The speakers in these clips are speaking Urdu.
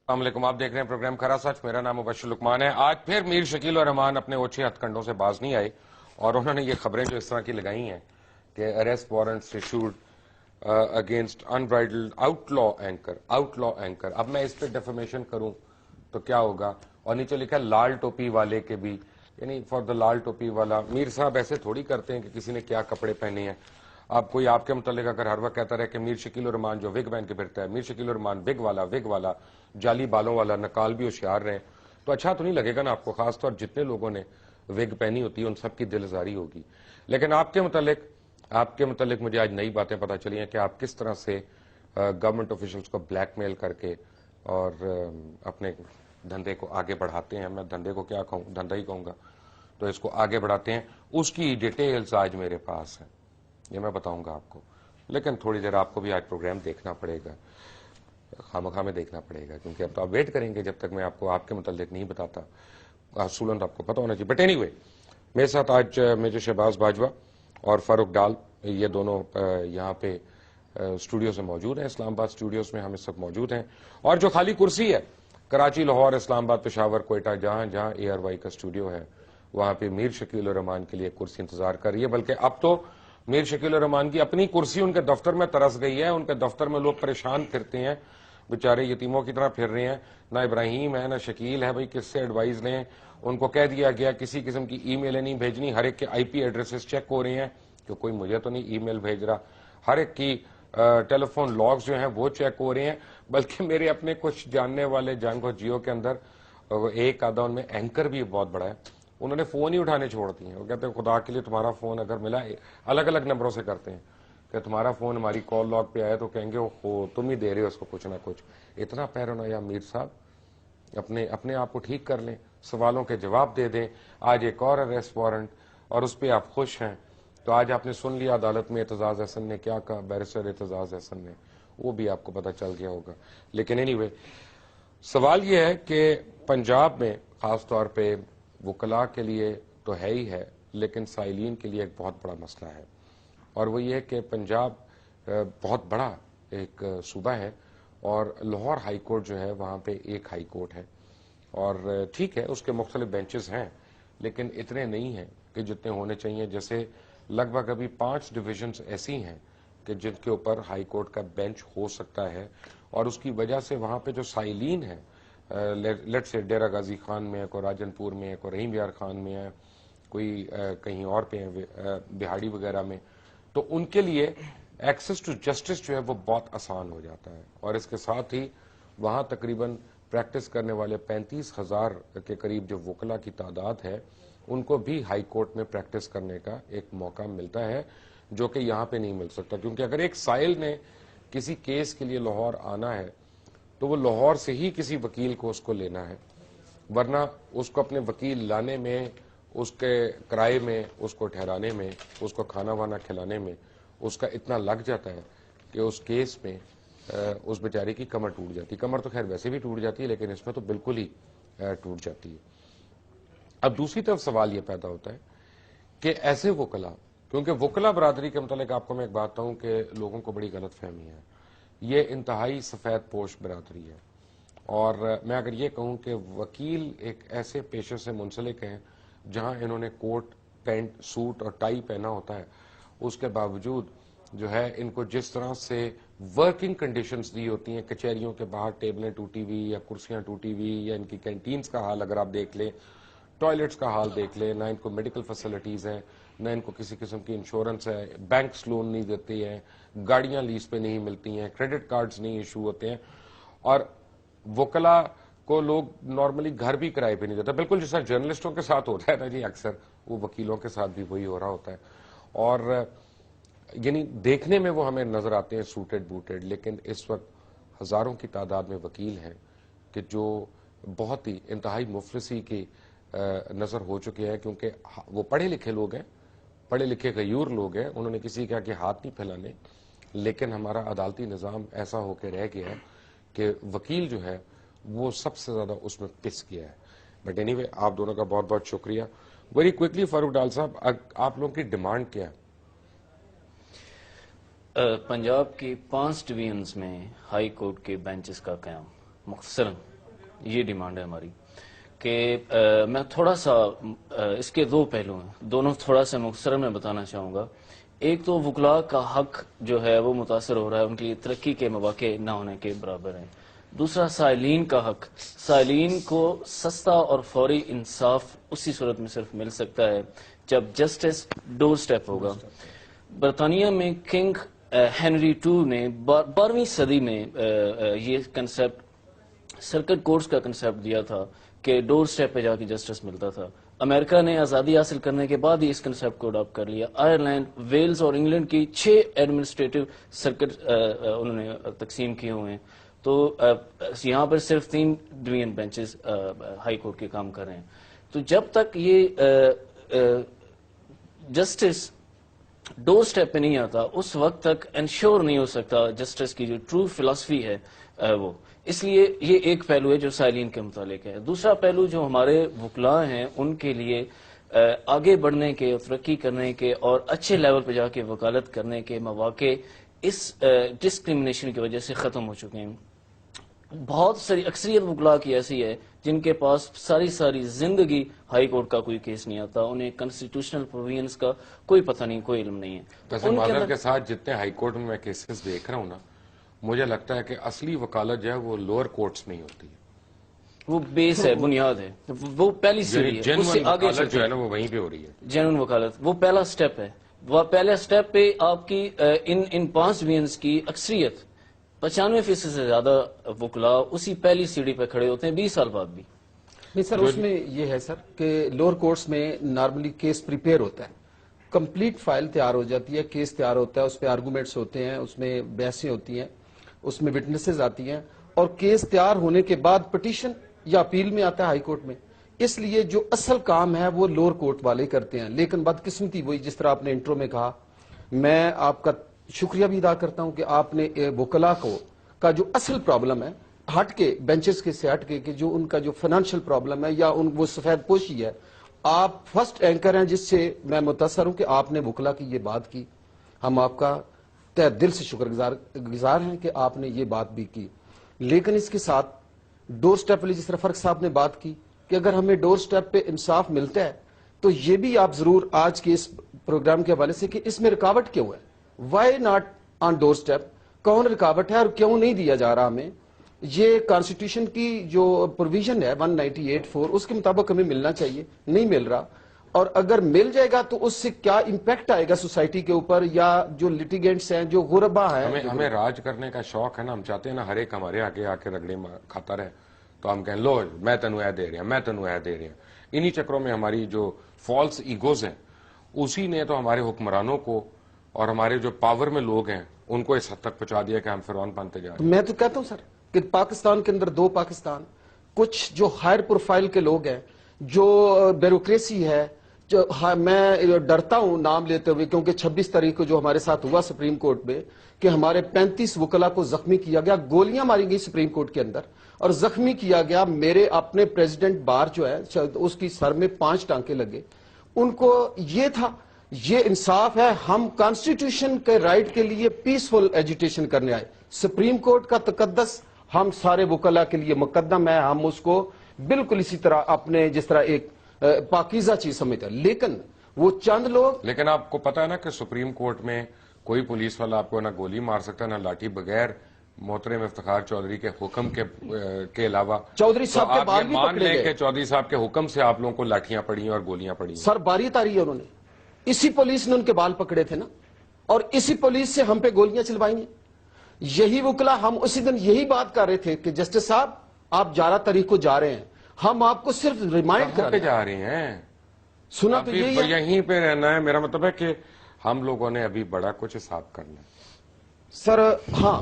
السلام علیکم، آپ دیکھ رہے ہیں پروگرام کھرا سچ. میرا نام مبشر لقمان ہے. آج پھر میر شکیل الرحمان اپنے اوچھے ہتھ کنڈوں سے باز نہیں آئے اور انہوں نے یہ خبریں جو اس طرح کی لگائی ہیں کہ arrest warrants issued against unbridled outlaw anchor. اب میں اس پہ ڈیفیمیشن کروں تو کیا ہوگا؟ اور نیچے لکھا ہے لال ٹوپی والے کے بھی، یعنی فار دا لال ٹوپی والا. میر صاحب ایسے تھوڑی کرتے ہیں کہ کسی نے کیا کپڑے پہنے ہیں. آپ کوئی آپ کے متعلق اگر ہر وقت کہتا رہے کہ میر شکیل الرحمان جو وگ پہن کے پھرتا ہے، میر شکیل الرحمان وگ والا جعلی بالوں والا، نقال بھی ہوشیار رہے، تو اچھا تو نہیں لگے گا نا آپ کو. خاص طور جتنے لوگوں نے وگ پہنی ہوتی ہے ان سب کی دل آزاری ہوگی. لیکن آپ کے متعلق مجھے آج نئی باتیں پتہ چلی ہیں کہ آپ کس طرح سے گورنمنٹ آفیشلز کو بلیک میل کر کے اور اپنے دھندے کو آگے بڑھاتے ہیں. میں دھندے کو کیا کہوں، دھندا ہی کہوں گا. تو اس کو آگے بڑھاتے ہیں، اس کی ڈیٹیلز آج میرے پاس ہیں، یہ میں بتاؤں گا آپ کو. لیکن تھوڑی دیر آپ کو بھی آج پروگرام دیکھنا پڑے گا، خامخواہ میں دیکھنا پڑے گا، کیونکہ اب تو آپ ویٹ کریں گے جب تک میں آپ کو آپ کے متعلق نہیں بتاتا. اصولاً تو آپ کو پتہ ہونا چاہیے. بٹ اینی وے، میرے ساتھ آج میجر شہباز باجوہ اور فاروق ڈال، یہ دونوں یہاں پہ اسٹوڈیو سے موجود ہیں. اسلام آباد اسٹوڈیوز میں ہم اس وقت موجود ہیں. اور جو خالی کرسی ہے، کراچی، لاہور، اسلام آباد، پشاور، کوئٹہ، جہاں جہاں اے آر وائی کا اسٹوڈیو ہے، وہاں پہ میر شکیل الرحمان کے لیے کرسی انتظار کر رہی ہے. بلکہ اب تو میر شکیل الرحمان کی اپنی کرسی ان کے دفتر میں ترس گئی ہے. ان کے دفتر میں لوگ پریشان پھرتے ہیں، بیچارے یتیموں کی طرح پھر رہے ہیں. نہ ابراہیم ہے نہ شکیل ہے. بھائی کس سے ایڈوائز لیں؟ ان کو کہہ دیا گیا کسی قسم کی ای میلیں نہیں بھیجنی. ہر ایک کے آئی پی ایڈریسز چیک ہو رہے ہیں کہ کوئی مجھے تو نہیں ای میل بھیج رہا. ہر ایک کی ٹیلی فون لاگز جو ہیں وہ چیک ہو رہے ہیں. بلکہ میرے اپنے کچھ جاننے والے جانگو جیو کے اندر ایک آدھا ان میں اینکر بھی بہت بڑا ہے، انہوں نے فون ہی اٹھانے چھوڑ دیے. وہ کہتے ہیں خدا کے لیے تمہارا فون اگر ملا، الگ الگ نمبروں سے کرتے ہیں کہ تمہارا فون ہماری کال لاگ پہ آیا تو کہیں گے وہ تم ہی دے رہے ہو اس کو کچھ نہ کچھ. اتنا پیرانویا میر صاحب، اپنے آپ کو ٹھیک کر لیں، سوالوں کے جواب دے دیں. آج ایک اور اریسٹ وارنٹ اور اس پہ آپ خوش ہیں. تو آج آپ نے سن لیا عدالت میں اعتزاز احسن نے کیا کہا، بیرسٹر اعتزاز احسن نے، وہ بھی آپ کو پتہ چل گیا ہوگا. لیکن اینی وے، سوال یہ ہے کہ پنجاب میں خاص طور پہ وکلاء کے لیے تو ہے ہی ہے، لیکن سائلین کے لیے ایک بہت بڑا مسئلہ ہے. اور وہ یہ کہ پنجاب بہت بڑا ایک صوبہ ہے اور لاہور ہائی کورٹ جو ہے وہاں پہ ایک ہائی کورٹ ہے. اور ٹھیک ہے اس کے مختلف بینچز ہیں، لیکن اتنے نہیں ہیں کہ جتنے ہونے چاہیے. جیسے لگ بھگ ابھی 5 ڈویژنز ایسی ہیں کہ جن کے اوپر ہائی کورٹ کا بینچ ہو سکتا ہے. اور اس کی وجہ سے وہاں پہ جو سائلین ہیں، لیٹ سے ڈیرہ غازی خان میں ہے، کوئی راجن پور میں ہے، کوئی رحیم یار خان میں ہے، کوئی کہیں اور پہ ہے بہاڑی وغیرہ میں، تو ان کے لیے ایکسس ٹو جسٹس جو ہے وہ بہت آسان ہو جاتا ہے. اور اس کے ساتھ ہی وہاں تقریباً پریکٹس کرنے والے 35,000 کے قریب جو وکلاء کی تعداد ہے، ان کو بھی ہائی کورٹ میں پریکٹس کرنے کا ایک موقع ملتا ہے، جو کہ یہاں پہ نہیں مل سکتا. کیونکہ اگر ایک سائل نے کسی کیس کے لیے لاہور آنا ہے تو وہ لاہور سے ہی کسی وکیل کو اس کو لینا ہے، ورنہ اس کو اپنے وکیل لانے میں، اس کے کرائے میں، اس کو ٹھہرانے میں، اس کو کھانا وانا کھلانے میں اس کا اتنا لگ جاتا ہے کہ اس کیس میں اس بیچارے کی کمر ٹوٹ جاتی. کمر تو خیر ویسے بھی ٹوٹ جاتی ہے، لیکن اس میں تو بالکل ہی ٹوٹ جاتی ہے. اب دوسری طرف سوال یہ پیدا ہوتا ہے کہ ایسے وکلاء، کیونکہ وکلاء برادری کے متعلق آپ کو میں ایک بات بتاؤں کہ لوگوں کو بڑی غلط فہمی ہے، یہ انتہائی سفید پوش برادری ہے. اور میں اگر یہ کہوں کہ وکیل ایک ایسے پیشے سے منسلک ہیں جہاں انہوں نے کوٹ پینٹ سوٹ اور ٹائی پہنا ہوتا ہے، اس کے باوجود جو ہے ان کو جس طرح سے ورکنگ کنڈیشنز دی ہوتی ہیں، کچہریوں کے باہر ٹیبلیں ٹوٹی ہوئی یا کرسیاں ٹوٹی ہوئی، یا ان کی کینٹینز کا حال اگر آپ دیکھ لیں، ٹوائلٹس کا حال دیکھ لیں، نہ ان کو میڈیکل فیسلٹیز ہیں، نہ ان کو کسی قسم کی انشورنس ہے، بینکس لون نہیں دیتے ہیں، گاڑیاں لیز پہ نہیں ملتی ہیں، کریڈٹ کارڈز نہیں ایشو ہوتے ہیں. اور وکلاء کو لوگ نارملی گھر بھی کرائے پہ نہیں دیتے، بالکل جیسا جرنلسٹوں کے ساتھ ہوتا ہے نا جی، اکثر وہ وکیلوں کے ساتھ بھی وہی ہو رہا ہوتا ہے. اور یعنی دیکھنے میں وہ ہمیں نظر آتے ہیں سوٹڈ بوٹڈ، لیکن اس وقت ہزاروں کی تعداد میں وکیل ہیں کہ جو بہت ہی انتہائی مفلسی کی نظر ہو چکے ہیں، کیونکہ وہ پڑھے لکھے لوگ ہیں، پڑھے لکھے غیور لوگ ہیں، انہوں نے کسی کے آگے ہاتھ نہیں پھیلانے. لیکن ہمارا عدالتی نظام ایسا ہو کے رہ گیا ہے کہ وکیل جو ہے وہ سب سے زیادہ اس میں پس گیا ہے. بٹ اینی وے، آپ دونوں کا بہت بہت شکریہ. ویری کوئکلی فاروق ڈال صاحب، آپ لوگوں کی ڈیمانڈ کیا ہے؟ پنجاب کی 5 ڈویژنز میں ہائی کورٹ کے بینچز کا قیام. مختصراً یہ ڈیمانڈ ہے ہماری کہ میں تھوڑا سا اس کے دو پہلو ہیں، دونوں تھوڑا سا مختصر میں بتانا چاہوں گا. ایک تو وکلاء کا حق جو ہے وہ متاثر ہو رہا ہے، ان کی ترقی کے مواقع نہ ہونے کے برابر ہیں. دوسرا سائلین کا حق، سائلین کو سستا اور فوری انصاف اسی صورت میں صرف مل سکتا ہے جب جسٹس ڈور سٹیپ ہوگا. برطانیہ میں کنگ ہنری ٹو نے 12ویں صدی میں یہ کنسیپٹ سرکٹ کورٹس کا کنسیپٹ دیا تھا کہ ڈور سٹیپ پہ جا کے جسٹس ملتا تھا. امریکہ نے آزادی حاصل کرنے کے بعد ہی اس کنسیپٹ کو اڈاپٹ کر لیا. آئرلینڈ، ویلز اور انگلینڈ کی 6 ایڈمنسٹریٹو سرکٹ انہوں نے تقسیم کیے ہوئے ہیں. تو یہاں پر صرف 3 ڈویژن بینچز ہائی کورٹ کے کام کر رہے ہیں. تو جب تک یہ جسٹس ڈور سٹیپ پہ نہیں آتا اس وقت تک انشور نہیں ہو سکتا جسٹس کی جو ٹرو فلسفی ہے وہ. اس لیے یہ ایک پہلو ہے جو سائلین کے متعلق ہے. دوسرا پہلو جو ہمارے وکلاء ہیں ان کے لیے آگے بڑھنے کے، ترقی کرنے کے اور اچھے لیول پہ جا کے وکالت کرنے کے مواقع اس ڈسکریمنیشن کی وجہ سے ختم ہو چکے ہیں. بہت ساری اکثریت وکلاء کی ایسی ہے جن کے پاس ساری زندگی ہائی کورٹ کا کوئی کیس نہیں آتا، انہیں کانسٹیٹیوشنل پروویژنز کا کوئی پتہ نہیں، کوئی علم نہیں ہے. ویسے معذرت کے ساتھ جتنے ہائی کورٹ میں کیسز دیکھ رہا ہوں نا، مجھے لگتا ہے کہ اصلی وکالت جو ہے وہ لوور کورٹس میں ہی ہوتی ہے. وہ بیس ہے، بنیاد ہے، وہ پہلی سیڑھی ہے، اس سے آگے وکالت جو ہے نا وہ وہیں پہ ہو رہی ہے. جینون وکالت وہ پہلا سٹیپ ہے. وہ پہلا سٹیپ پہ آپ کی ان 5 ڈویژنز کی اکثریت 95% سے زیادہ وکلاء اسی پہلی سیڑھی پہ کھڑے ہوتے ہیں 20 سال بعد بھی. نہیں سر، اس میں یہ ہے سر کہ لوور کورٹس میں نارملی کیس پریپیئر ہوتا ہے، کمپلیٹ فائل تیار ہو جاتی ہے، کیس تیار ہوتا ہے، اس پہ آرگومنٹس ہوتے ہیں، اس میں بحثیں ہوتی ہیں، اس میں وٹنسز آتی ہیں، اور کیس تیار ہونے کے بعد پٹیشن یا اپیل میں آتا ہے ہائی کورٹ میں. اس لیے جو اصل کام ہے وہ لوور کورٹ والے کرتے ہیں. لیکن بدقسمتی وہی جس طرح آپ نے انٹرو میں کہا، میں آپ کا شکریہ بھی ادا کرتا ہوں کہ آپ نے وکلاء کو کا جو اصل پرابلم ہے ہٹ کے بینچز کے سے ہٹ کے کہ جو ان کا جو فائنانشیل پرابلم ہے یا ان وہ سفید پوشی ہے، آپ فرسٹ اینکر ہیں جس سے میں متاثر ہوں کہ آپ نے وکلاء کی یہ بات کی. ہم آپ کا تہ دل سے شکر گزار ہیں کہ آپ نے یہ بات بھی کی. لیکن اس کے ساتھ ڈور سٹیپ والی جس طرح فرق صاحب نے بات کی کہ اگر ہمیں ڈور سٹیپ پہ انصاف ملتا ہے تو یہ بھی آپ ضرور آج کے اس پروگرام کے حوالے سے کہ اس میں رکاوٹ کیوں ہے، why not on doorstep, کون رکاوٹ ہے اور کیوں نہیں دیا جا رہا ہمیں. یہ کانسٹیٹیوشن کی جو پروویژن ہے 198(4) اس کے مطابق ہمیں ملنا چاہیے، نہیں مل رہا. اور اگر مل جائے گا تو اس سے کیا امپیکٹ آئے گا سوسائٹی کے اوپر یا جو لٹیگینٹس ہیں، جو غربا ہیں. ہمیں راج کرنے کا شوق ہے نا، ہم چاہتے ہیں نا ہر ایک ہمارے آگے آ کے رگڑے کھاتا رہے تو ہم کہیں لو میں تینوں اے دے رہا، میں تینوں اے دے رہا. انہی چکروں میں ہماری جو فالس ایگوز ہیں اسی نے تو ہمارے حکمرانوں کو اور ہمارے جو پاور میں لوگ ہیں ان کو اس حد تک پہنچا دیا کہ ہم فرعون بنتے جا رہے ہیں. میں تو کہتا ہوں سر کہ پاکستان کے اندر 2 پاکستان، کچھ جو ہائر پروفائل کے لوگ ہیں، جو بیوروکریسی ہے، جو میں ڈرتا ہوں نام لیتے ہوئے کیونکہ 26 تاریخ کو جو ہمارے ساتھ ہوا سپریم کورٹ میں کہ ہمارے 35 وکلاء کو زخمی کیا گیا، گولیاں ماری گئی سپریم کورٹ کے اندر اور زخمی کیا گیا. میرے اپنے پریزیڈنٹ بار جو ہے اس کی سر میں 5 ٹانکے لگے. ان کو یہ تھا، یہ انصاف ہے. ہم کانسٹیٹیوشن کے رائٹ کے لیے پیسفل ایجیٹیشن کرنے آئے. سپریم کورٹ کا تقدس ہم سارے وکلاء کے لیے مقدم ہے، ہم اس کو بالکل اسی طرح اپنے جس طرح ایک پاکیزہ چیز سمجھتے ہیں. لیکن وہ چند لوگ، لیکن آپ کو پتا ہے نا کہ سپریم کورٹ میں کوئی پولیس والا آپ کو نہ گولی مار سکتا نہ لاٹھی، بغیر محترم افتخار چودھری کے حکم کے علاوہ. چودھری صاحب کے بال بھی مان پکڑے لیں گئے کہ چودھری صاحب کے حکم سے آپ لوگوں کو لاٹھیاں پڑی اور گولیاں پڑی. سر باری تاری ہے، انہوں نے اسی پولیس نے ان کے بال پکڑے تھے نا، اور اسی پولیس سے ہم پہ گولیاں چلوائی ہیں. یہی وکلا ہم اسی دن یہی بات کر رہے تھے کہ جسٹس صاحب آپ 11 تاریخ کو جا رہے ہیں، ہم آپ کو صرف ریمائنڈ کہاں پہ جا رہے ہیں؟ سنا تو یہی ہے یہیں پہ رہنا ہے. میرا مطلب ہے کہ ہم لوگوں نے ابھی بڑا کچھ حساب کرنا ہے سر. ہاں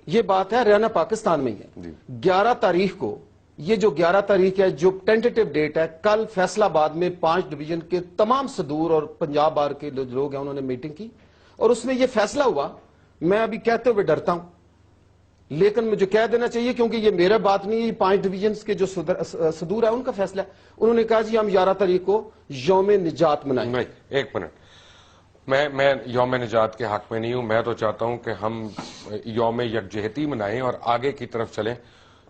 یہ بات ہے، رہنا پاکستان میں ہی ہے. 11 تاریخ کو، یہ جو 11 تاریخ ہے جو ٹینٹیٹو ڈیٹ ہے، کل فیصل آباد میں 5 ڈویژن کے تمام صدور اور پنجاب بار کے لوگ ہیں، انہوں نے میٹنگ کی اور اس میں یہ فیصلہ ہوا. میں ابھی کہتے ہوئے ڈرتا ہوں لیکن مجھے کہہ دینا چاہیے کیونکہ یہ میرا بات نہیں ہے، 5 ڈویژنز کے جو صدور ہے ان کا فیصلہ ہے. انہوں نے کہا جی ہم 11 تاریخ کو یوم نجات منائیں. ایک منٹ، میں یوم نجات کے حق میں نہیں ہوں. میں تو چاہتا ہوں کہ ہم یوم یکجہتی منائیں اور آگے کی طرف چلیں.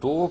2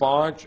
5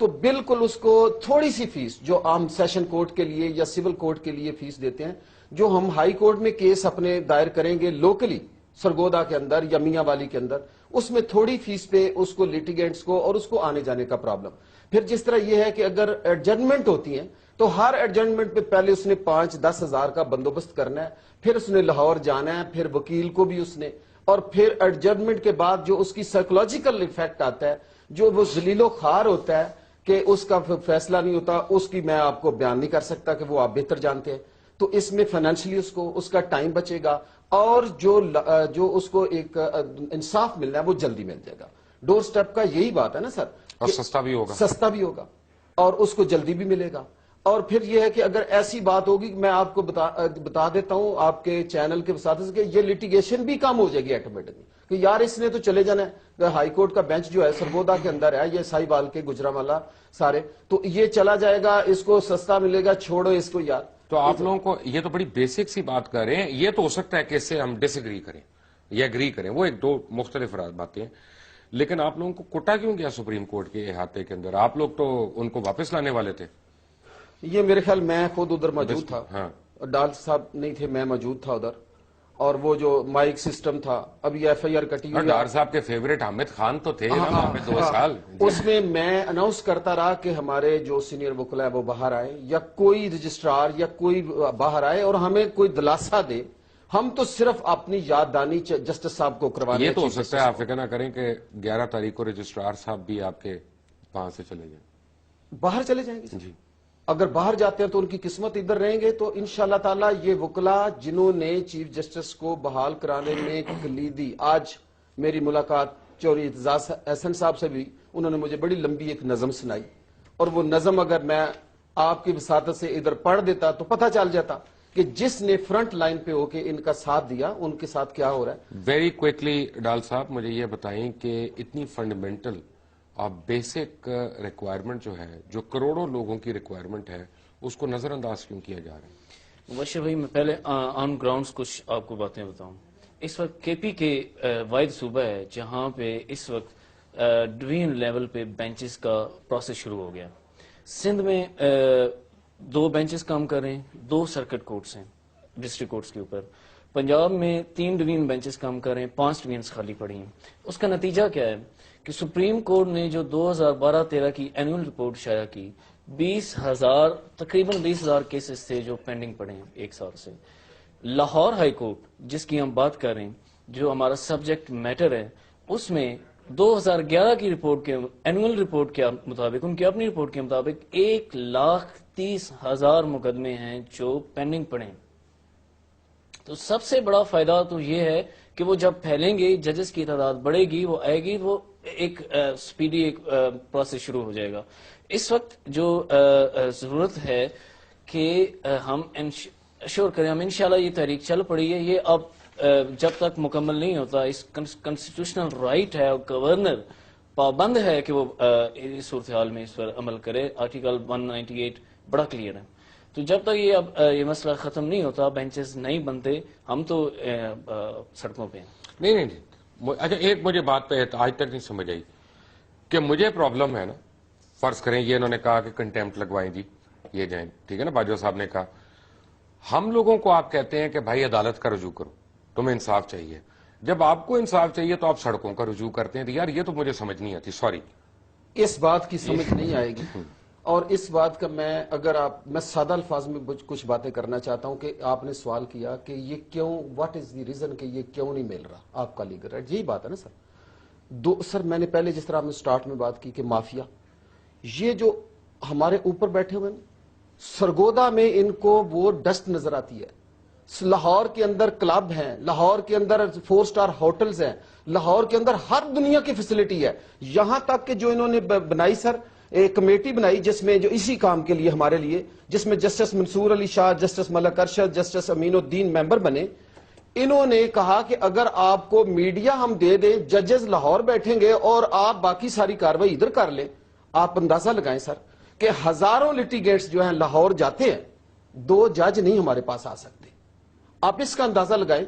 تو بالکل اس کو تھوڑی سی فیس جو عام سیشن کورٹ کے لیے یا سول کورٹ کے لیے فیس دیتے ہیں، جو ہم ہائی کورٹ میں کیس اپنے دائر کریں گے لوکلی سرگودا کے اندر یا میاں والی کے اندر، اس میں تھوڑی فیس پہ اس کو لیٹیگینٹس کو اور اس کو آنے جانے کا پرابلم. پھر جس طرح یہ ہے کہ اگر ایڈجسٹمنٹ ہوتی ہیں تو ہر ایڈجسٹمنٹ پہ پہلے اس نے 5-10 ہزار کا بندوبست کرنا ہے، پھر اس نے لاہور جانا ہے، پھر وکیل کو بھی اس نے، اور پھر ایڈجسٹمنٹ کے بعد جو اس کی سائیکولوجیکل ایفیکٹ آتا ہے، جو وہ ذلیل و خوار ہوتا ہے کہ اس کا فیصلہ نہیں ہوتا، اس کی میں آپ کو بیان نہیں کر سکتا کہ وہ آپ بہتر جانتے ہیں. تو اس میں فائنینشلی اس کو اس کا ٹائم بچے گا، اور جو اس کو ایک انصاف ملنا ہے وہ جلدی مل جائے گا. ڈور سٹیپ کا یہی بات ہے نا سر، اور سستا بھی ہوگا، سستا بھی ہوگا اور اس کو جلدی بھی ملے گا. اور پھر یہ ہے کہ اگر ایسی بات ہوگی، میں آپ کو بتا دیتا ہوں آپ کے چینل کے ساتھ کہ یہ لٹیگیشن بھی کم ہو جائے گی آٹومیٹکلی، کہ یار اس نے تو چلے جانا ہے، ہائی کورٹ کا بینچ جو ہے سرگودا کے اندر ہے، یہ سائی بال کے گجرانوالہ سارے، تو یہ چلا جائے گا، اس کو سستا ملے گا، چھوڑو اس کو یار. تو آپ لوگوں کو یہ تو بڑی بیسک سی بات کر رہے ہیں. یہ تو ہو سکتا ہے کہ اس سے ہم ڈس ایگری کریں یا ایگری کریں، وہ ایک دو مختلف باتیں ہیں. لیکن آپ لوگوں کو کوٹا کیوں گیا سپریم کورٹ کے احاطے کے اندر؟ آپ لوگ تو ان کو واپس لانے والے تھے. یہ میرے خیال میں خود ادھر موجود تھا، ہاں. ڈال صاحب نہیں تھے، میں موجود تھا ادھر، اور وہ جو مائک سسٹم تھا، اب یہ ایف آئی آر کٹی اور ہوئی ڈار صاحب کے فیوریٹ حامد خان تو تھے نا وہاں پہ 2 سال. اس میں میں اناؤنس کرتا رہا کہ ہمارے جو سینئر وکلا ہے وہ باہر آئے، یا کوئی رجسٹرار یا کوئی باہر آئے اور ہمیں کوئی دلاسا دے. ہم تو صرف اپنی یاد دانی جسٹس صاحب کو کروانے. یہ تو ہو سکتا ہے آپ فکر نہ کریں کہ 11 تاریخ کو رجسٹرار صاحب بھی آپ کے وہاں سے چلے جائیں، باہر چلے جائیں گے. جی. اگر باہر جاتے ہیں تو ان کی قسمت ادھر رہیں گے. تو انشاءاللہ تعالی یہ وکلا جنہوں نے چیف جسٹس کو بحال کرانے میں کلیدی، آج میری ملاقات چوری اعتزاز احسن صاحب سے بھی، انہوں نے مجھے بڑی لمبی ایک نظم سنائی، اور وہ نظم اگر میں آپ کی وساطت سے ادھر پڑھ دیتا تو پتہ چل جاتا کہ جس نے فرنٹ لائن پہ ہو کے ان کا ساتھ دیا ان کے ساتھ کیا ہو رہا ہے. ویری کوئکلی ڈال صاحب مجھے یہ بتائیں کہ اتنی فنڈامنٹل اور بیسک ریکوائرمنٹ جو ہے، جو کروڑوں لوگوں کی ریکوائرمنٹ ہے، اس کو نظر انداز کیوں کیا جا رہا ہے؟ مبشر بھائی، میں پہلے آن گراؤنڈز کچھ آپ کو باتیں بتاؤں. اس وقت کے پی کے واحد صوبہ ہے جہاں پہ اس وقت ڈویژن لیول پہ بینچز کا پروسیس شروع ہو گیا. سندھ میں 2 بینچز کام کر رہے ہیں، 2 سرکٹ کورٹس ہیں ڈسٹرکٹ کورٹس کے اوپر. پنجاب میں 3 ڈویژن بینچز کام کر رہے ہیں، 5 ڈویژنز خالی پڑی ہیں. اس کا نتیجہ کیا ہے کہ سپریم کورٹ نے جو 2012-13 کی اینول رپورٹ شائع کی، تقریباً 20,000 کیسز تھے جو پینڈنگ پڑے ہیں ایک سال سے. لاہور ہائی کورٹ جس کی ہم بات کر رہے ہیں، جو ہمارا سبجیکٹ میٹر ہے، اس میں 2011 کی رپورٹ کے اینول رپورٹ کے مطابق، ان کی اپنی رپورٹ کے مطابق 1,30,000 مقدمے ہیں جو پینڈنگ پڑے ہیں. تو سب سے بڑا فائدہ تو یہ ہے کہ وہ جب پھیلیں گے، ججز کی تعداد بڑھے گی، وہ آئے گی، وہ ایک سپیڈی ایک پروسیس شروع ہو جائے گا. اس وقت جو ضرورت ہے کہ ہم اشور کریں، ہم انشاءاللہ یہ تحریک چل پڑی ہے، یہ اب جب تک مکمل نہیں ہوتا، اس کنسٹیٹیوشنل رائٹ ہے، اور گورنر پابند ہے کہ وہ اس صورتحال میں اس پر عمل کرے. آرٹیکل 198 بڑا کلیئر ہے. تو جب تک یہ مسئلہ ختم نہیں ہوتا، بینچز نہیں بنتے، ہم تو سڑکوں پہ ہیں. نہیں. اچھا، ایک مجھے بات پہ آج تک نہیں سمجھ آئی کہ مجھے پرابلم ہے نا، فرض کریں یہ انہوں نے کہا کہ کنٹیمپٹ لگوائیں جی، یہ جائیں، ٹھیک ہے نا، باجوہ صاحب نے کہا. ہم لوگوں کو آپ کہتے ہیں کہ بھائی عدالت کا رجوع کرو، تمہیں انصاف چاہیے. جب آپ کو انصاف چاہیے تو آپ سڑکوں کا رجوع کرتے ہیں. تو یار یہ تو مجھے سمجھ نہیں آتی، سوری. اس بات کی سمجھ نہیں آئے گی. اور اس بات کا میں سادہ الفاظ میں کچھ باتیں کرنا چاہتا ہوں کہ آپ نے سوال کیا کہ یہ کیوں، واٹ از دی ریزن کہ یہ کیوں نہیں مل رہا آپ کا لیگل رائٹ. یہی بات ہے نا سر. سر میں نے پہلے جس طرح آپ نے سٹارٹ میں بات کی کہ مافیا، یہ جو ہمارے اوپر بیٹھے ہوئے ہیں، سرگودا میں ان کو وہ ڈسٹ نظر آتی ہے. لاہور کے اندر کلب ہیں، لاہور کے اندر 4 سٹار ہوٹلز ہیں، لاہور کے اندر ہر دنیا کی فیسلٹی ہے. یہاں تک کہ جو انہوں نے بنائی سر، ایک کمیٹی بنائی جس میں جو اسی کام کے لیے ہمارے لیے، جس میں جسٹس منصور علی شاہ، جسٹس ملک ارشد، جسٹس امین الدین ممبر بنے. انہوں نے کہا کہ اگر آپ کو میڈیا ہم دے دیں، ججز لاہور بیٹھیں گے اور آپ باقی ساری کاروائی ادھر کر لیں. آپ اندازہ لگائیں سر کہ ہزاروں لٹیگیٹس جو ہیں لاہور جاتے ہیں، 2 جج نہیں ہمارے پاس آ سکتے. آپ اس کا اندازہ لگائیں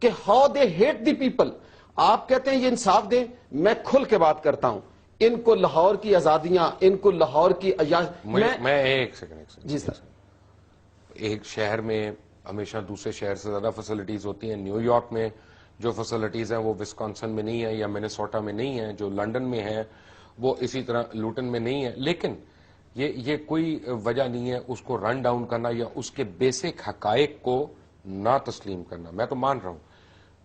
کہ how they hate the people. آپ کہتے ہیں یہ انصاف دیں، میں کھل کے بات کرتا ہوں. ان کو لاہور کی آزادیاں، ان کو لاہور کی میں ایک سیکنڈ جی سر، ایک شہر میں ہمیشہ دوسرے شہر سے زیادہ فیسلٹیز ہوتی ہیں. نیو یارک میں جو فیسلٹیز ہیں وہ وسکانسن میں نہیں ہے یا منیسوٹا میں نہیں ہے، جو لنڈن میں ہے وہ اسی طرح لوٹن میں نہیں ہے. لیکن یہ کوئی وجہ نہیں ہے اس کو رن ڈاؤن کرنا یا اس کے بیسک حقائق کو نہ تسلیم کرنا. میں تو مان رہا ہوں،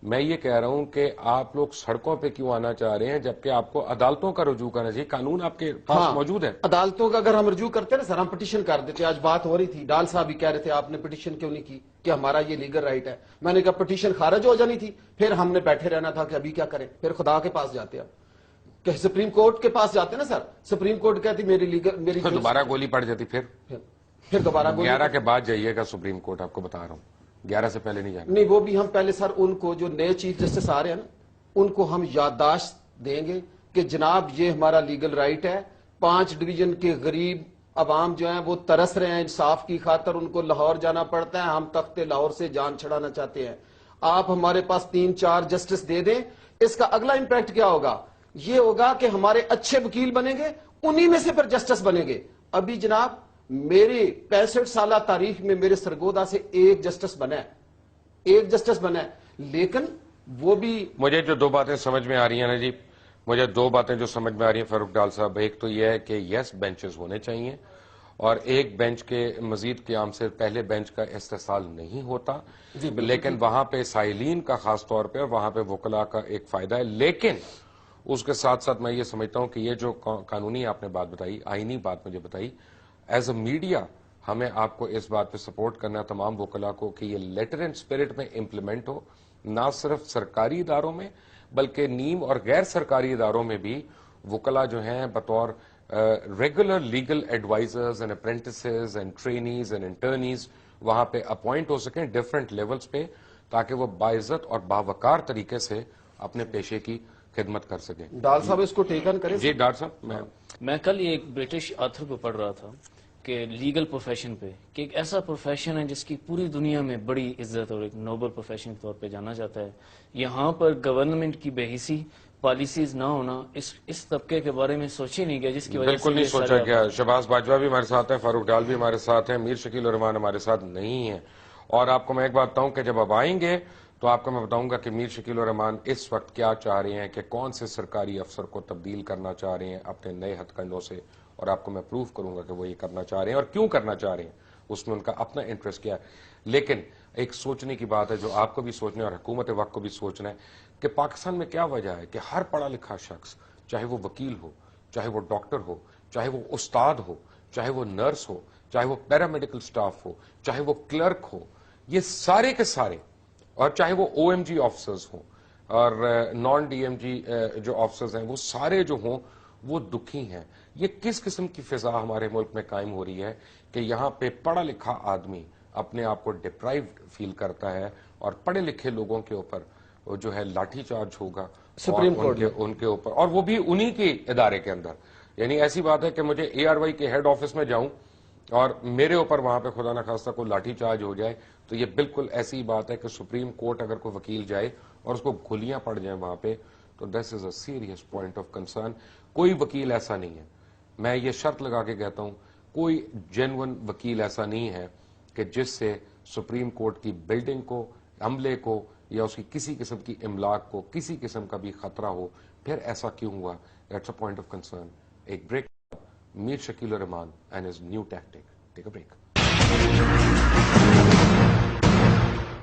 میں یہ کہہ رہا ہوں کہ آپ لوگ سڑکوں پہ کیوں آنا چاہ رہے ہیں جبکہ آپ کو عدالتوں کا رجوع کرنا چاہیے. قانون آپ کے پاس موجود ہے. عدالتوں کا اگر ہم رجوع کرتے نا سر، ہم پٹیشن کر دیتے. آج بات ہو رہی تھی، ڈال صاحب بھی کہہ رہے تھے آپ نے پٹیشن کیوں نہیں کی کہ ہمارا یہ لیگل رائٹ ہے. میں نے کہا پٹیشن خارج ہو جانی تھی، پھر ہم نے بیٹھے رہنا تھا کہ ابھی کیا کریں. پھر خدا کے پاس جاتے آپ کہ سپریم کورٹ کے پاس جاتے نا سر، سپریم کورٹ کہتی میری دوبارہ گولی پڑ جاتی. پھر دوبارہ 11 کے بعد جائیے گا سپریم کورٹ، آپ کو بتا رہا ہوں 11 سے پہلے نہیں جانا. نہیں، وہ بھی ہم پہلے سر ان کو جو نئے چیف جسٹس آ رہے ہیں نا، ان کو ہم یادداشت دیں گے کہ جناب یہ ہمارا لیگل رائٹ ہے. 5 ڈویژن کے غریب عوام جو ہیں وہ ترس رہے ہیں انصاف کی خاطر، ان کو لاہور جانا پڑتا ہے. ہم تخت لاہور سے جان چھڑانا چاہتے ہیں. آپ ہمارے پاس 3-4 جسٹس دے دیں. اس کا اگلا امپیکٹ کیا ہوگا؟ یہ ہوگا کہ ہمارے اچھے وکیل بنیں گے، انہی میں سے پھر جسٹس بنیں گے. ابھی جناب میرے 65 سالہ تاریخ میں میرے سرگودا سے ایک جسٹس بنا ہے، لیکن وہ بھی مجھے جو 2 باتیں سمجھ میں آ رہی ہیں نا جی، مجھے 2 باتیں جو سمجھ میں آ رہی ہیں فاروق ڈال صاحب. ایک تو یہ ہے کہ یس بینچز ہونے چاہیے، اور ایک بینچ کے مزید قیام سے پہلے بینچ کا استحصال نہیں ہوتا، لیکن وہاں پہ سائلین کا خاص طور پہ اور وہاں پہ وکلاء کا ایک فائدہ ہے. لیکن اس کے ساتھ ساتھ میں یہ سمجھتا ہوں کہ یہ جو قانونی آپ نے بات بتائی، آئینی بات مجھے بتائی، ایز اے میڈیا ہمیں آپ کو اس بات پہ سپورٹ کرنا تمام وکلاء کو کہ یہ لیٹر اینڈ اسپرٹ میں امپلیمنٹ ہو، نہ صرف سرکاری اداروں میں بلکہ نیم اور غیر سرکاری اداروں میں بھی وکلاء جو ہیں بطور regular legal advisors and apprentices and trainees and internees وہاں پہ اپوائنٹ ہو سکیں ڈفرینٹ لیولز پہ، تاکہ وہ باعزت اور باوقار طریقے سے اپنے پیشے کی خدمت کر سکیں. ڈال صاحب اس کو ٹیکن کریں. جی ڈاکٹر صاحب، میں کل یہ ایک برٹش آتھر کو پڑھ رہا تھا کہ لیگل پروفیشن پہ، کہ ایک ایسا پروفیشن ہے جس کی پوری دنیا میں بڑی عزت اور ایک نوبل پروفیشن کے طور پہ جانا جاتا ہے. یہاں پر گورنمنٹ کی بے حسی پالیسیز نہ ہونا، اس طبقے کے بارے میں سوچی نہیں گیا، جس کی وجہ سے بالکل نہیں سوچا گیا. شہباز باجوہ بھی ہمارے ساتھ ہیں، فاروق ڈال بھی ہمارے ساتھ ہیں، میر شکیل الرحمان ہمارے ساتھ نہیں ہیں. اور آپ کو میں ایک بات بتاؤں کہ جب آپ آئیں گے تو آپ کو میں بتاؤں گا کہ میر شکیل الرحمان اس وقت کیا چاہ رہے ہیں، کہ کون سے سرکاری افسر کو تبدیل کرنا چاہ رہے ہیں اپنے نئے ہتھ کنڈوں سے، اور آپ کو میں پروف کروں گا کہ وہ یہ کرنا چاہ رہے ہیں اور کیوں کرنا چاہ رہے ہیں، اس میں ان کا اپنا انٹرسٹ کیا ہے. لیکن ایک سوچنے کی بات ہے جو آپ کو بھی سوچنا ہے اور حکومت وقت کو بھی سوچنا ہے کہ پاکستان میں کیا وجہ ہے کہ ہر پڑھا لکھا شخص، چاہے وہ وکیل ہو، چاہے وہ ڈاکٹر ہو، چاہے وہ استاد ہو، چاہے وہ نرس ہو، چاہے وہ پیرامیڈیکل سٹاف ہو، چاہے وہ کلرک ہو، یہ سارے کے سارے، اور چاہے وہ او ایم جی آفیسرز ہوں اور نان ڈی ایم جی جو آفیسرز ہیں، وہ سارے جو ہوں وہ دکھی ہیں. یہ کس قسم کی فضا ہمارے ملک میں قائم ہو رہی ہے کہ یہاں پہ پڑھا لکھا آدمی اپنے آپ کو ڈپرائیوڈ فیل کرتا ہے، اور پڑھے لکھے لوگوں کے اوپر جو ہے لاٹھی چارج ہوگا سپریم کورٹ ان کے اوپر، اور وہ بھی انہی کے ادارے کے اندر. یعنی ایسی بات ہے کہ مجھے اے آر وائی کے ہیڈ آفس میں جاؤں اور میرے اوپر وہاں پہ خدا نخواستہ کوئی لاٹھی چارج ہو جائے، تو یہ بالکل ایسی بات ہے کہ سپریم کورٹ اگر کوئی وکیل جائے اور اس کو گولیاں پڑ جائیں وہاں پہ، تو this is a serious point of concern. کوئی وکیل ایسا نہیں ہے، میں یہ شرط لگا کے کہتا ہوں، کوئی جینون وکیل ایسا نہیں ہے کہ جس سے سپریم کورٹ کی بلڈنگ کو، عملے کو، یا اس کی کسی قسم کی املاک کو کسی قسم کا بھی خطرہ ہو. پھر ایسا کیوں ہوا؟ That's a point of concern. ایک break, Mir Shakil ur-Rahman and his new tactic. Take a break.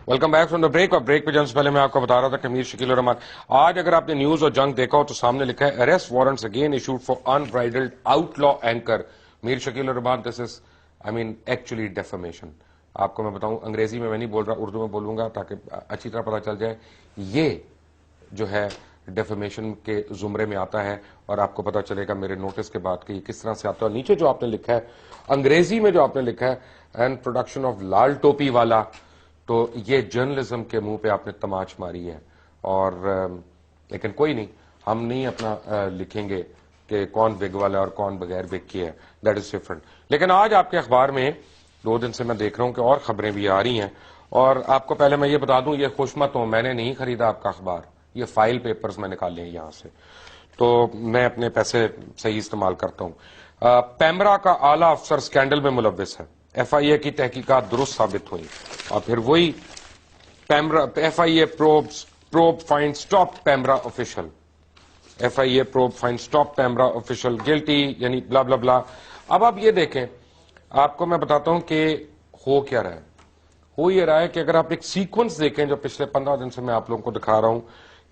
Welcome back from the break. اور بریک پہ جانے سے پہلے میں آپ کو بتا رہا تھا کہ میر شکیل الرحمان، آج اگر آپ نے نیوز اور جنگ دیکھا ہو تو سامنے لکھا ہے arrest warrants again issued for unbridled outlaw anchor Mir Shakil ur-Rahman. This is actually defamation. آپ کو میں بتاؤں، انگریزی میں نہیں بول رہا، اردو میں بولوں گا تاکہ اچھی طرح پتا چل جائے. یہ جو ہے ڈیفیمیشن کے زمرے میں آتا ہے، اور آپ کو پتا چلے گا میرے نوٹس کے بعد کہ یہ کس طرح سے آتا ہے. نیچے جو آپ نے لکھا ہے انگریزی میں، جو آپ نے لکھا ہے اینڈ پروڈکشن آف لال ٹوپی والا، تو یہ جرنلزم کے منہ پہ آپ نے تماچ ماری ہے. اور لیکن کوئی نہیں، ہم نہیں اپنا لکھیں گے کہ کون وگ والا اور کون بغیر وگ کی ہے، دیٹ از ڈفرنٹ. لیکن آج آپ کے اخبار میں 2 دن سے میں دیکھ رہا ہوں کہ اور خبریں بھی آ رہی ہیں. اور آپ کو پہلے میں یہ بتا دوں، یہ خوش مت ہوں، میں نے نہیں خریدا آپ کا اخبار، یہ فائل پیپرز میں نکالے ہیں یہاں سے. تو میں اپنے پیسے صحیح استعمال کرتا ہوں۔ پیمرا کا اعلی افسر سکینڈل میں ملوث ہے، ایف آئی اے کی تحقیقات درست ثابت ہوئی، اور پھر وہی F I A probe find stop PEMRA official, F I A probe find stop PEMRA official guilty, یعنی بلا بلا بلا۔ اب آپ یہ دیکھیں، آپ کو میں بتاتا ہوں کہ ہو کیا رہا ہے۔ ہو یہ رہا ہے کہ اگر آپ ایک سیکوینس دیکھیں جو پچھلے 15 دن سے میں آپ لوگوں کو دکھا رہا ہوں،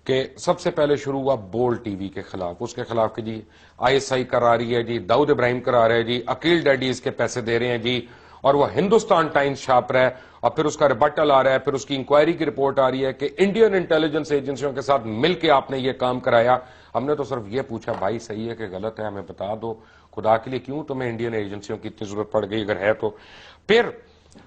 کہ سب سے پہلے شروع ہوا بول ٹی وی کے خلاف، اس کے خلاف کہ جی آئی ایس آئی کرا رہی ہے جی، داؤد ابراہیم کرا رہے ہیں جی، عقیل ڈیڈی اس کے پیسے دے رہے ہیں جی، اور وہ ہندوستان ٹائمز چھاپ رہا ہے، اور پھر اس کا ریبٹل آ رہا ہے، پھر اس کی انکوائری کی رپورٹ آ رہی ہے کہ انڈین انٹیلیجنس ایجنسیوں کے ساتھ مل کے آپ نے یہ کام کرایا۔ ہم نے تو صرف یہ پوچھا بھائی صحیح ہے کہ غلط ہے، ہمیں بتا دو، خدا کے لیے کیوں تمہیں انڈین ایجنسیوں کی اتنی ضرورت پڑ گئی اگر ہے تو۔ پھر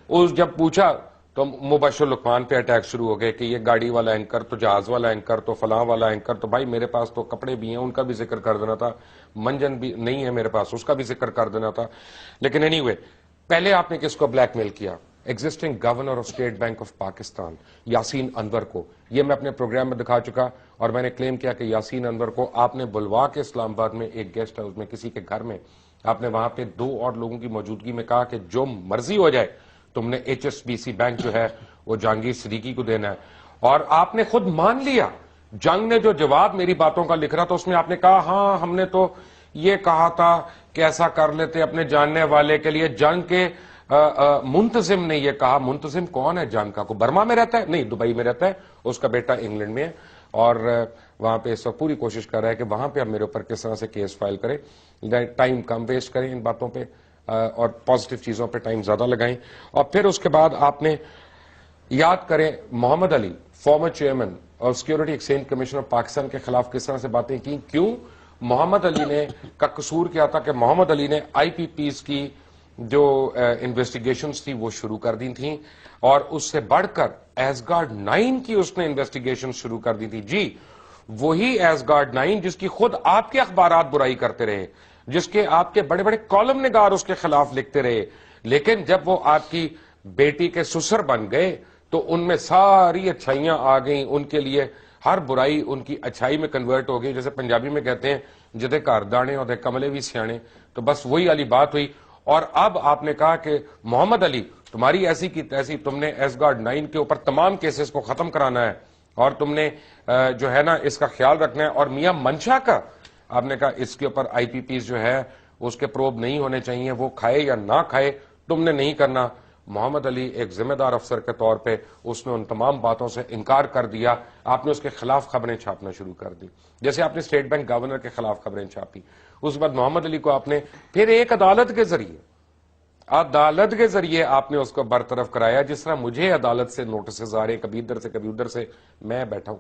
اس جب پوچھا تو مبشر لقمان پہ اٹیک شروع ہو گئے کہ یہ گاڑی والا اینکر تو جہاز والا اینکر تو فلاں والا اینکر، تو بھائی میرے پاس تو کپڑے بھی ہیں، ان کا بھی ذکر کر دینا تھا، منجن بھی نہیں ہے میرے پاس، اس کا بھی ذکر کر دینا تھا۔ لیکن اینی وے، پہلے آپ نے کس کو بلیک میل کیا؟ Existing governor of state bank of Pakistan Yasin Anwar کو۔ یہ میں اپنے پروگرام میں دکھا چکا، اور میں نے کلیم کیا کہ یاسین انور کو آپ نے بلوا کے اسلام آباد میں ایک گیسٹ ہاؤس میں کسی کے گھر میں، آپ نے وہاں پہ 2 اور لوگوں کی موجودگی میں کہا کہ جو مرضی ہو جائے تم نے H S B C bank جو ہے وہ جہانگیر صدیقی کو دینا ہے، اور آپ نے خود مان لیا۔ جنگ نے جو جواب میری باتوں کا لکھ رہا تھا اس میں آپ نے کہا ہاں ہم نے تو یہ کہا تھا کہ ایسا کر لیتے اپنے جاننے والے کے لیے۔ جنگ کے منتظم نے یہ کہا، منتظم کون ہے جنگ کا؟ کو برما میں رہتا ہے؟ نہیں، دبئی میں رہتا ہے، اس کا بیٹا انگلینڈ میں ہے، اور وہاں پہ اس وقت پوری کوشش کر رہا ہے کہ وہاں پہ اب میرے اوپر کس طرح سے کیس فائل کریں، ٹائم کم ویسٹ کریں ان باتوں پہ، اور پازیٹو چیزوں پہ ٹائم زیادہ لگائیں۔ اور پھر اس کے بعد آپ نے یاد کریں محمد علی فارمر چیئرمین اور security exchange commission of Pakistan کے خلاف کس طرح سے باتیں کی، کیوں؟ محمد علی نے کا قصور کیا تھا کہ محمد علی نے آئی پی پیز کی جو انویسٹیگیشنز تھی وہ شروع کر دی تھیں، اور اس سے بڑھ کر ایس گارڈ 9 کی اس نے انویسٹیگیشن شروع کر دی تھی۔ جی وہی ایس گارڈ 9 جس کی خود آپ کے اخبارات برائی کرتے رہے، جس کے آپ کے بڑے بڑے کالم نگار اس کے خلاف لکھتے رہے، لیکن جب وہ آپ کی بیٹی کے سسر بن گئے تو ان میں ساری اچھائیاں آ گئیں، ان کے لیے ہر برائی ان کی اچھائی میں کنورٹ ہو گئی۔ جیسے پنجابی میں کہتے ہیں جدے گھر دانے اور کملے بھی سیانے، تو بس وہی والی بات ہوئی۔ اور اب آپ نے کہا کہ محمد علی تمہاری ایسی کی تیسی، تم نے ایس گارڈ 9 کے اوپر تمام کیسز کو ختم کرانا ہے، اور تم نے جو ہے نا اس کا خیال رکھنا ہے۔ اور میاں منشا کا آپ نے کہا اس کے اوپر آئی پی پیز جو ہے اس کے پروب نہیں ہونے چاہیے، وہ کھائے یا نہ کھائے تم نے نہیں کرنا۔ محمد علی ایک ذمہ دار افسر کے طور پہ اس نے ان تمام باتوں سے انکار کر دیا، آپ نے اس کے خلاف خبریں چھاپنا شروع کر دی، جیسے آپ نے اسٹیٹ بینک گورنر کے خلاف خبریں چھاپی۔ اس کے بعد محمد علی کو آپ نے پھر ایک عدالت کے ذریعے آپ نے اس کو برطرف کرایا، جس طرح مجھے عدالت سے نوٹسز آ رہے کبھی ادھر سے کبھی ادھر سے، میں بیٹھا ہوں،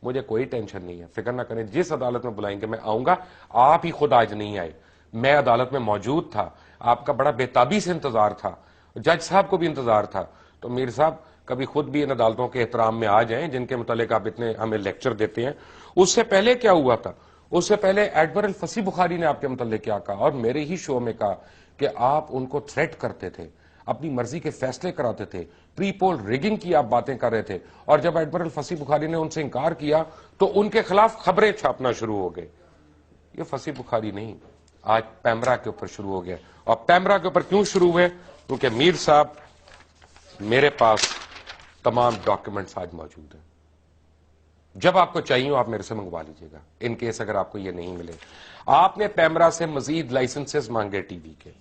مجھے کوئی ٹینشن نہیں ہے، فکر نہ کریں، جس عدالت میں بلائیں گے میں آؤں گا۔ آپ ہی خود آج نہیں آئے، میں عدالت میں موجود تھا، آپ کا بڑا بےتابی سے انتظار تھا، جج صاحب کو بھی انتظار تھا۔ تو میر صاحب کبھی خود بھی ان عدالتوں کے احترام میں آ جائیں جن کے متعلق آپ اتنے ہمیں لیکچر دیتے ہیں۔ اس سے پہلے کیا ہوا تھا؟ اس سے پہلے ایڈمرل فصیح بخاری نے آپ کے متعلق کیا کہا، اور میرے ہی شو میں کہا کہ آپ ان کو تھریٹ کرتے تھے، اپنی مرضی کے فیصلے کراتے تھے، پری پول ریگنگ کی آپ باتیں کر رہے تھے، اور جب ایڈمرل فصیح بخاری نے ان سے انکار کیا تو ان کے خلاف خبریں چھاپنا شروع ہو گئے۔ یہ فصیح بخاری نہیں، آج پیمرا کے اوپر شروع ہو گیا۔ اور پیمرا کے اوپر کیوں شروع ہوئے؟ کیونکہ میر صاحب میرے پاس تمام ڈاکیومنٹس آج موجود ہیں، جب آپ کو چاہیے آپ میرے سے منگوا لیجیے گا، ان کیس اگر آپ کو یہ نہیں ملے۔ آپ نے پیمرا سے مزید لائسنسز مانگے ٹی وی کے،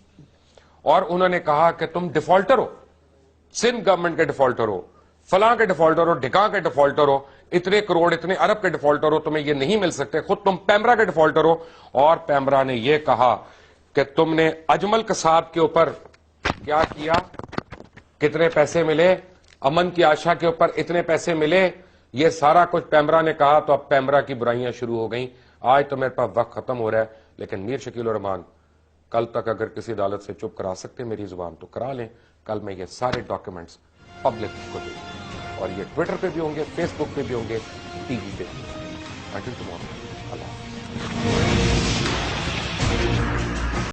اور انہوں نے کہا کہ تم ڈیفالٹر ہو، سندھ گورنمنٹ کے ڈیفالٹر ہو، فلاں کے ڈیفالٹر ہو، ڈھکاں کے ڈیفالٹر ہو، اتنے کروڑ اتنے ارب کے ڈیفالٹر ہو، تمہیں یہ نہیں مل سکتے، خود تم پیمرا کے ڈیفالٹر ہو۔ اور پیمرا نے یہ کہا کہ تم نے اجمل قصاب کے اوپر کیا کیا، کتنے پیسے ملے، امن کی آشا کے اوپر اتنے پیسے ملے، یہ سارا کچھ پیمرا نے کہا۔ تو اب پیمرا کی برائیاں شروع ہو گئیں۔ آج تو میرے پاس وقت ختم ہو رہا ہے، لیکن میر شکیل الرحمان کل تک اگر کسی عدالت سے چپ کرا سکتے میری زبان تو کرا لیں، کل میں یہ سارے ڈاکیومنٹس پبلک کو دوں گا، اور یہ ٹویٹر پہ بھی ہوں گے، فیس بک پہ بھی ہوں گے، ٹی وی پہ بھی ہوں گے۔ اللہ